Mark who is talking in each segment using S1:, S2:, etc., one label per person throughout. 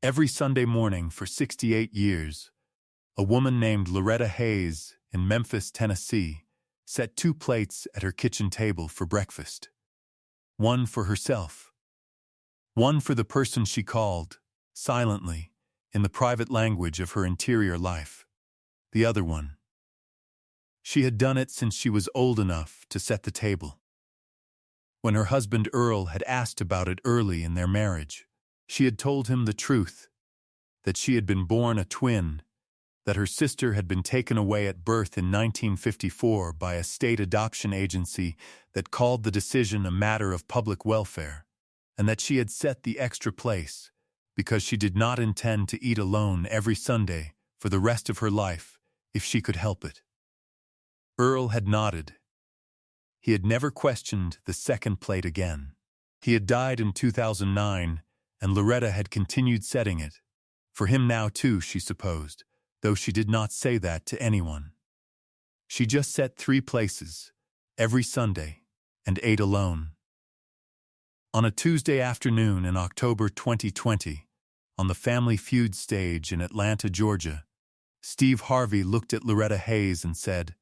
S1: Every Sunday morning for 68 years, a woman named Loretta Hayes in Memphis, Tennessee, set two plates at her kitchen table for breakfast. One for herself. One for the person she called, silently, in the private language of her interior life. The other one. She had done it since she was old enough to set the table. When her husband Earl had asked about it early in their marriage, she had told him the truth, that she had been born a twin, that her sister had been taken away at birth in 1954 by a state adoption agency that called the decision a matter of public welfare, and that she had set the extra place because she did not intend to eat alone every Sunday for the rest of her life if she could help it. Earl had nodded. He had never questioned the second plate again. He had died in 2009, and Loretta had continued setting it. For him now too, she supposed, though she did not say that to anyone. She just set three places, every Sunday, and ate alone. On a Tuesday afternoon in October 2020, on the Family Feud stage in Atlanta, Georgia, Steve Harvey looked at Loretta Hayes and said,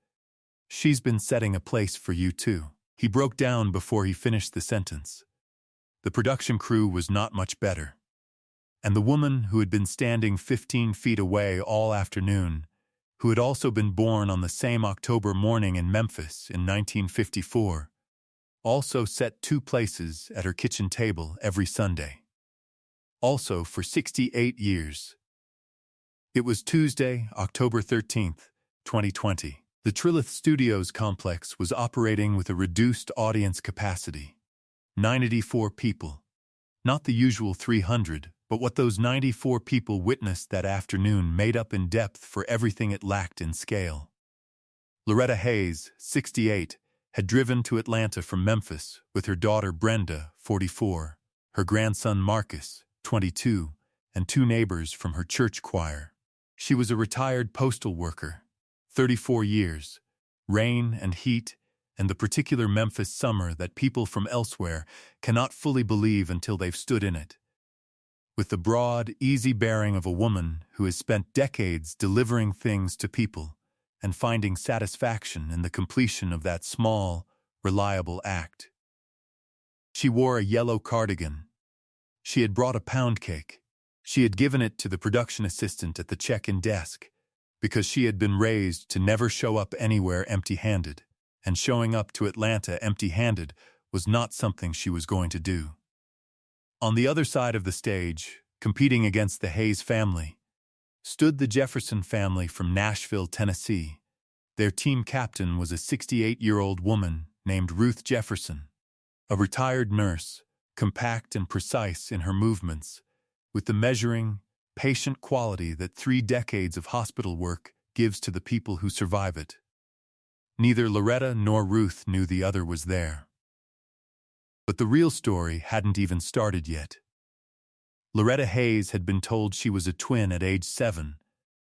S1: "She's been setting a place for you too." He broke down before he finished the sentence. The production crew was not much better. And the woman who had been standing 15 feet away all afternoon, who had also been born on the same October morning in Memphis in 1954, also set two places at her kitchen table every Sunday. Also for 68 years. It was Tuesday, October 13th, 2020. The Trilith Studios complex was operating with a reduced audience capacity. 94 people. Not the usual 300, but what those 94 people witnessed that afternoon made up in depth for everything it lacked in scale. Loretta Hayes, 68, had driven to Atlanta from Memphis with her daughter Brenda, 44, her grandson Marcus, 22, and two neighbors from her church choir. She was a retired postal worker, 34 years, rain and heat, and the particular Memphis summer that people from elsewhere cannot fully believe until they've stood in it. With the broad, easy bearing of a woman who has spent decades delivering things to people and finding satisfaction in the completion of that small, reliable act. She wore a yellow cardigan. She had brought a pound cake. She had given it to the production assistant at the check-in desk because she had been raised to never show up anywhere empty-handed, and showing up to Atlanta empty-handed was not something she was going to do. On the other side of the stage, competing against the Hayes family, stood the Jefferson family from Nashville, Tennessee. Their team captain was a 68-year-old woman named Ruth Jefferson, a retired nurse, compact and precise in her movements, with the measuring, patient quality that 3 decades of hospital work gives to the people who survive it. Neither Loretta nor Ruth knew the other was there. But the real story hadn't even started yet. Loretta Hayes had been told she was a twin at age 7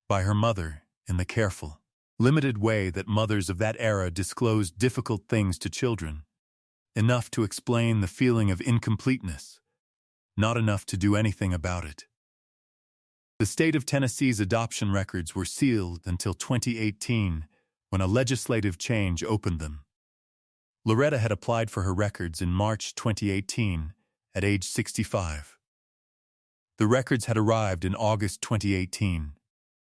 S1: by her mother in the careful, limited way that mothers of that era disclosed difficult things to children, enough to explain the feeling of incompleteness, not enough to do anything about it. The state of Tennessee's adoption records were sealed until 2018, when a legislative change opened them. Loretta had applied for her records in March 2018, at age 65. The records had arrived in August 2018.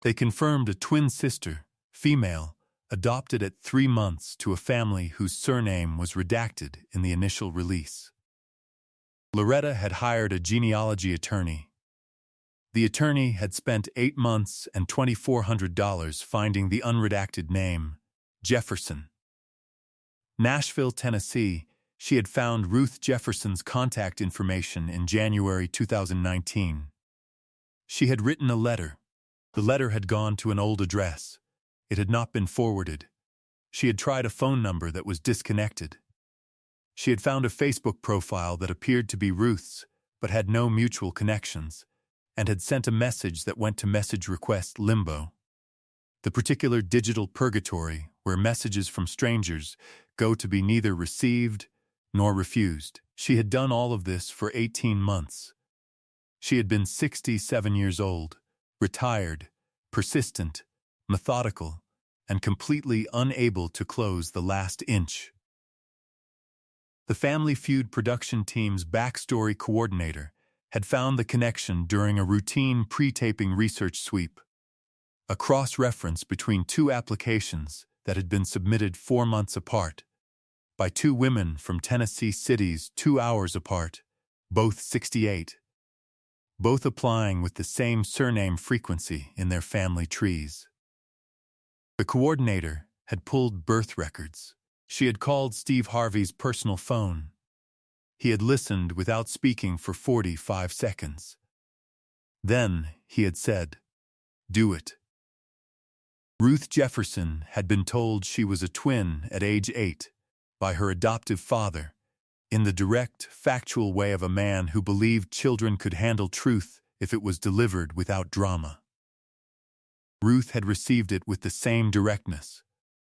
S1: They confirmed a twin sister, female, adopted at 3 months to a family whose surname was redacted in the initial release. Loretta had hired a genealogy attorney. The attorney had spent 8 months and $2,400 finding the unredacted name, Jefferson. Nashville, Tennessee, she had found Ruth Jefferson's contact information in January 2019. She had written a letter. The letter had gone to an old address. It had not been forwarded. She had tried a phone number that was disconnected. She had found a Facebook profile that appeared to be Ruth's, but had no mutual connections, and had sent a message that went to message request limbo, the particular digital purgatory where messages from strangers go to be neither received nor refused. She had done all of this for 18 months. She had been 67 years old, retired, persistent, methodical, and completely unable to close the last inch. The Family Feud production team's backstory coordinator had found the connection during a routine pre-taping research sweep, a cross-reference between two applications that had been submitted 4 months apart, by two women from Tennessee cities 2 hours apart, both 68, both applying with the same surname frequency in their family trees. The coordinator had pulled birth records. She had called Steve Harvey's personal phone. He had listened without speaking for 45 seconds. Then he had said, "Do it." Ruth Jefferson had been told she was a twin at age 8 by her adoptive father, in the direct, factual way of a man who believed children could handle truth if it was delivered without drama. Ruth had received it with the same directness.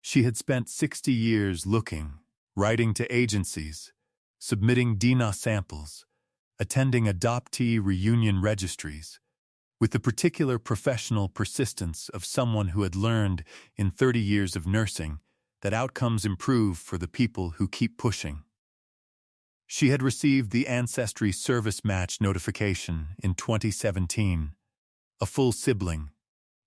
S1: She had spent 60 years looking, writing to agencies, submitting DNA samples, attending adoptee reunion registries, with the particular professional persistence of someone who had learned in 30 years of nursing that outcomes improve for the people who keep pushing. She had received the Ancestry Service Match notification in 2017, a full sibling,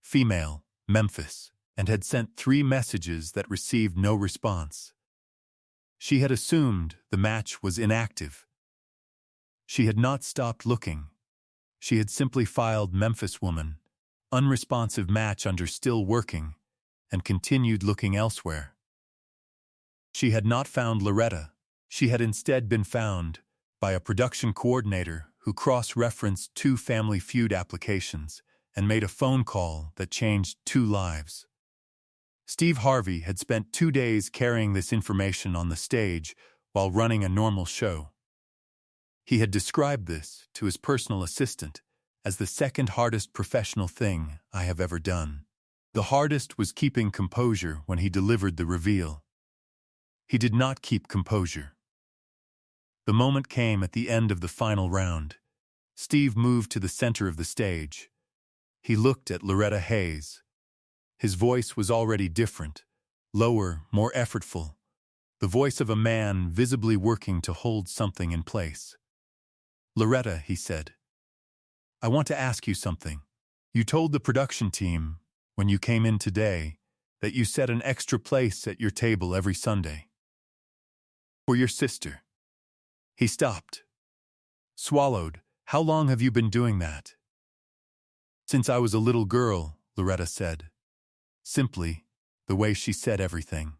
S1: female, Memphis, and had sent 3 messages that received no response. She had assumed the match was inactive. She had not stopped looking. She had simply filed Memphis woman, unresponsive match under still working, and continued looking elsewhere. She had not found Loretta. She had instead been found by a production coordinator who cross-referenced 2 Family Feud applications and made a phone call that changed 2 lives. Steve Harvey had spent 2 days carrying this information on the stage while running a normal show. He had described this to his personal assistant as the second hardest professional thing I have ever done. The hardest was keeping composure when he delivered the reveal. He did not keep composure. The moment came at the end of the final round. Steve moved to the center of the stage. He looked at Loretta Hayes. His voice was already different, lower, more effortful, the voice of a man visibly working to hold something in place. "Loretta," he said, "I want to ask you something. You told the production team, when you came in today, that you set an extra place at your table every Sunday. For your sister." He stopped. Swallowed. "How long have you been doing that?" "Since I was a little girl," Loretta said. Simply, the way she said everything.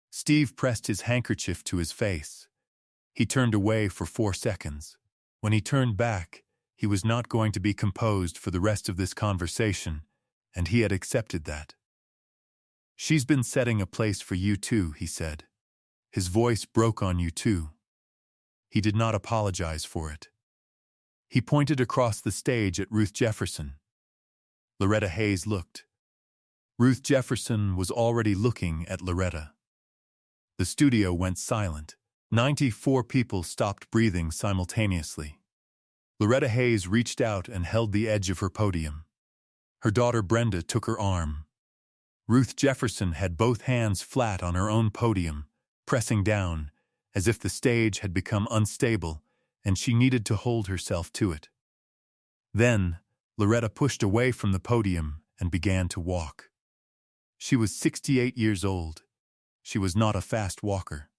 S1: Steve pressed his handkerchief to his face. He turned away for 4 seconds. When he turned back, he was not going to be composed for the rest of this conversation, and he had accepted that. "She's been setting a place for you too," he said. His voice broke on you too. He did not apologize for it. He pointed across the stage at Ruth Jefferson. Loretta Hayes looked. Ruth Jefferson was already looking at Loretta. The studio went silent. 94 people stopped breathing simultaneously. Loretta Hayes reached out and held the edge of her podium. Her daughter Brenda took her arm. Ruth Jefferson had both hands flat on her own podium, pressing down, as if the stage had become unstable and she needed to hold herself to it. Then, Loretta pushed away from the podium and began to walk. She was 68 years old. She was not a fast walker.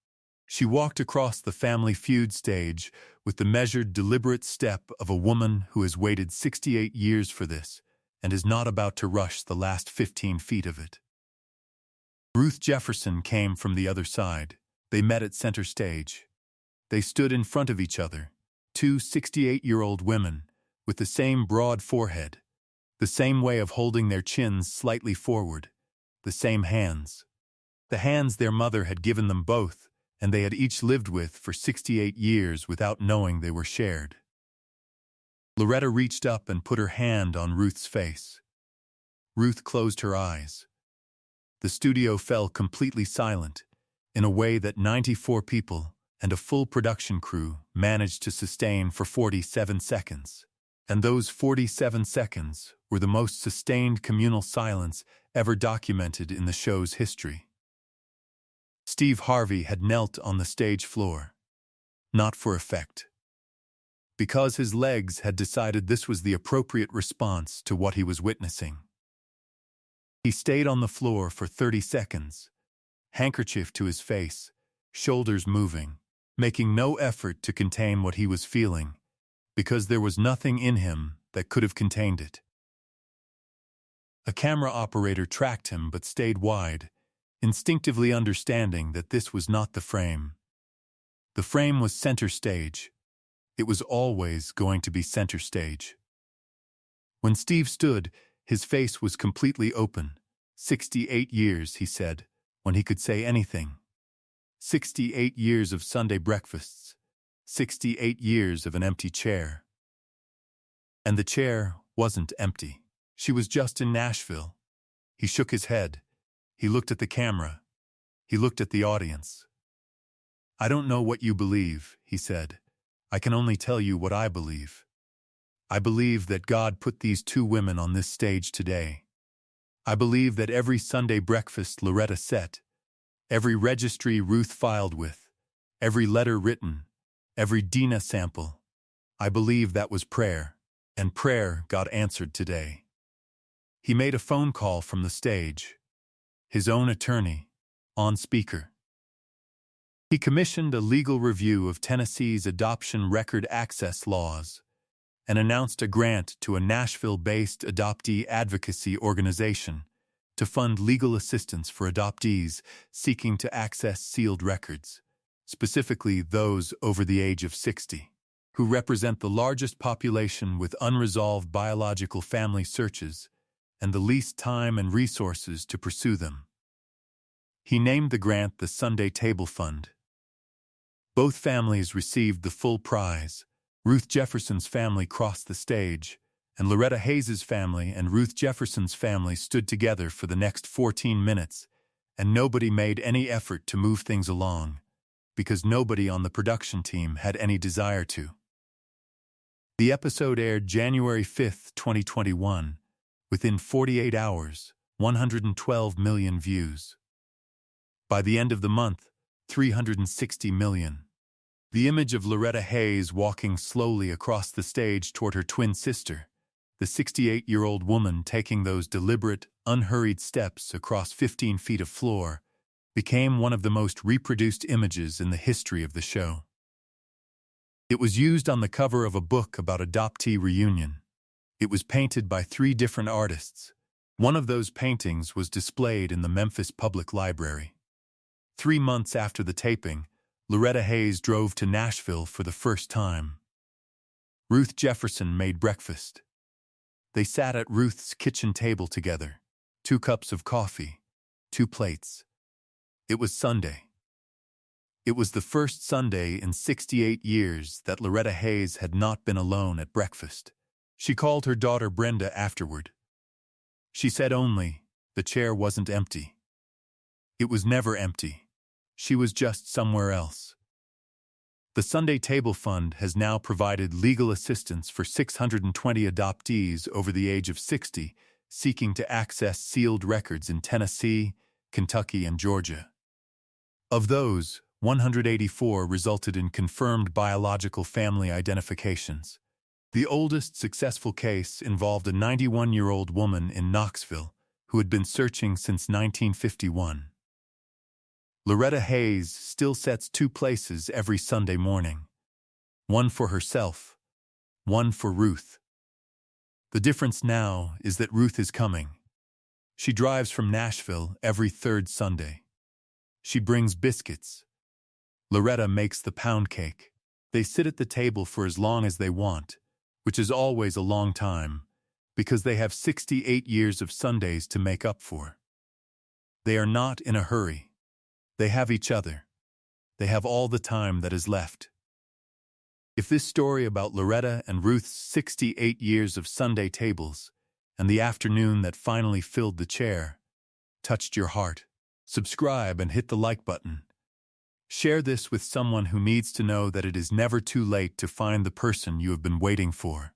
S1: She walked across the Family Feud stage with the measured, deliberate step of a woman who has waited 68 years for this and is not about to rush the last 15 feet of it. Ruth Jefferson came from the other side. They met at center stage. They stood in front of each other, 2 68-year-old women with the same broad forehead, the same way of holding their chins slightly forward, the same hands. The hands their mother had given them both, and they had each lived with for 68 years without knowing they were shared. Loretta reached up and put her hand on Ruth's face. Ruth closed her eyes. The studio fell completely silent, in a way that 94 people and a full production crew managed to sustain for 47 seconds. And those 47 seconds were the most sustained communal silence ever documented in the show's history. Steve Harvey had knelt on the stage floor, not for effect, because his legs had decided this was the appropriate response to what he was witnessing. He stayed on the floor for 30 seconds, handkerchief to his face, shoulders moving, making no effort to contain what he was feeling, because there was nothing in him that could have contained it. A camera operator tracked him but stayed wide, instinctively understanding that this was not the frame. The frame was center stage. It was always going to be center stage. When Steve stood, his face was completely open. 68 years, he said, when he could say anything. 68 years of Sunday breakfasts. 68 years of an empty chair. And the chair wasn't empty. She was just in Nashville. He shook his head. He looked at the camera. He looked at the audience. "I don't know what you believe," he said. "I can only tell you what I believe. I believe that God put these two women on this stage today. I believe that every Sunday breakfast Loretta set, every registry Ruth filed with, every letter written, every Dina sample, I believe that was prayer, and prayer God answered today." He made a phone call from the stage. His own attorney, on speaker. He commissioned a legal review of Tennessee's adoption record access laws and announced a grant to a Nashville-based adoptee advocacy organization to fund legal assistance for adoptees seeking to access sealed records, specifically those over the age of 60, who represent the largest population with unresolved biological family searches and the least time and resources to pursue them. He named the grant the Sunday Table Fund. Both families received the full prize. Ruth Jefferson's family crossed the stage, and Loretta Hayes' family and Ruth Jefferson's family stood together for the next 14 minutes, and nobody made any effort to move things along, because nobody on the production team had any desire to. The episode aired January 5, 2021. Within 48 hours, 112 million views. By the end of the month, 360 million. The image of Loretta Hayes walking slowly across the stage toward her twin sister, the 68-year-old woman taking those deliberate, unhurried steps across 15 feet of floor, became one of the most reproduced images in the history of the show. It was used on the cover of a book about adoptee reunion. It was painted by 3 different artists. One of those paintings was displayed in the Memphis Public Library. 3 months after the taping, Loretta Hayes drove to Nashville for the first time. Ruth Jefferson made breakfast. They sat at Ruth's kitchen table together, 2 cups of coffee, 2 plates. It was Sunday. It was the first Sunday in 68 years that Loretta Hayes had not been alone at breakfast. She called her daughter Brenda afterward. She said only, the chair wasn't empty. It was never empty. She was just somewhere else. The Sunday Table Fund has now provided legal assistance for 620 adoptees over the age of 60 seeking to access sealed records in Tennessee, Kentucky, and Georgia. Of those, 184 resulted in confirmed biological family identifications. The oldest successful case involved a 91-year-old woman in Knoxville who had been searching since 1951. Loretta Hayes still sets 2 places every Sunday morning. One for herself, one for Ruth. The difference now is that Ruth is coming. She drives from Nashville every 3rd Sunday. She brings biscuits. Loretta makes the pound cake. They sit at the table for as long as they want, which is always a long time, because they have 68 years of Sundays to make up for. They are not in a hurry. They have each other. They have all the time that is left. If this story about Loretta and Ruth's 68 years of Sunday tables and the afternoon that finally filled the chair touched your heart, subscribe and hit the like button. Share this with someone who needs to know that it is never too late to find the person you have been waiting for.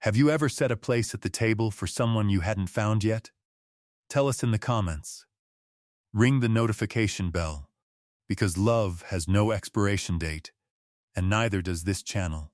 S1: Have you ever set a place at the table for someone you hadn't found yet? Tell us in the comments. Ring the notification bell, because love has no expiration date, and neither does this channel.